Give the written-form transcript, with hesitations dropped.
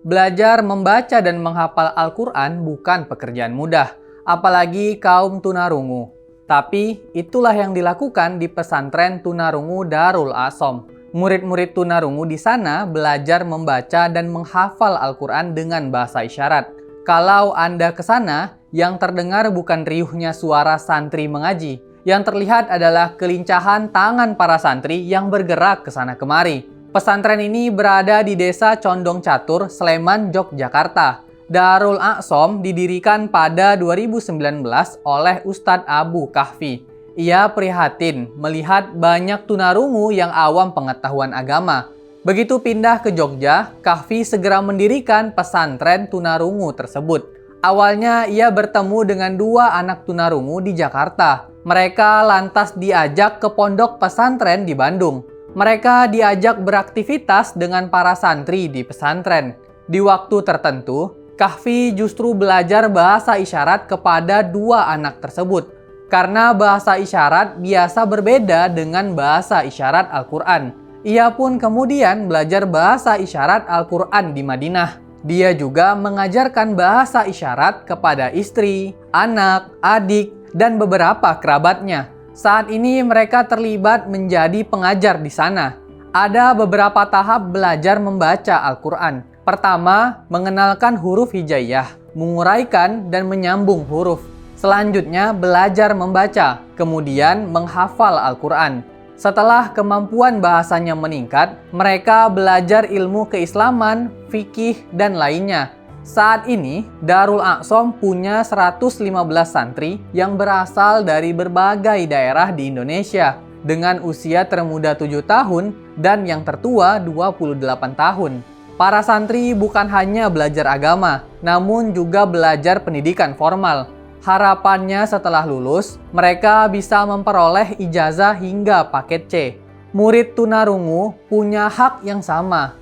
Belajar membaca dan menghafal Al-Quran bukan pekerjaan mudah, apalagi kaum tunarungu. Tapi itulah yang dilakukan di pesantren tunarungu Darul A'som. Murid-murid tunarungu di sana belajar membaca dan menghafal Al-Quran dengan bahasa isyarat. Kalau Anda ke sana, yang terdengar bukan riuhnya suara santri mengaji. Yang terlihat adalah kelincahan tangan para santri yang bergerak ke sana kemari. Pesantren ini berada di Desa Condong Catur, Sleman, Yogyakarta. Darul A'som didirikan pada 2019 oleh Ustadz Abu Kahfi. Ia prihatin melihat banyak tunarungu yang awam pengetahuan agama. Begitu pindah ke Jogja, Kahfi segera mendirikan pesantren tunarungu tersebut. Awalnya ia bertemu dengan 2 anak tunarungu di Jakarta. Mereka lantas diajak ke pondok pesantren di Bandung. Mereka diajak beraktivitas dengan para santri di pesantren. Di waktu tertentu, Kahfi justru belajar bahasa isyarat kepada 2 anak tersebut. Karena bahasa isyarat biasa berbeda dengan bahasa isyarat Al-Quran. Ia pun kemudian belajar bahasa isyarat Al-Quran di Madinah. Dia juga mengajarkan bahasa isyarat kepada istri, anak, adik, dan beberapa kerabatnya. Saat ini mereka terlibat menjadi pengajar di sana. Ada beberapa tahap belajar membaca Al-Quran. Pertama, mengenalkan huruf hijaiyah, menguraikan dan menyambung huruf. Selanjutnya, belajar membaca, kemudian menghafal Al-Quran. Setelah kemampuan bahasanya meningkat, mereka belajar ilmu keislaman, fikih, dan lainnya. Saat ini, Darul A'som punya 115 santri yang berasal dari berbagai daerah di Indonesia dengan usia termuda 7 tahun dan yang tertua 28 tahun. Para santri bukan hanya belajar agama, namun juga belajar pendidikan formal. Harapannya setelah lulus, mereka bisa memperoleh ijazah hingga paket C. Murid tunarungu punya hak yang sama,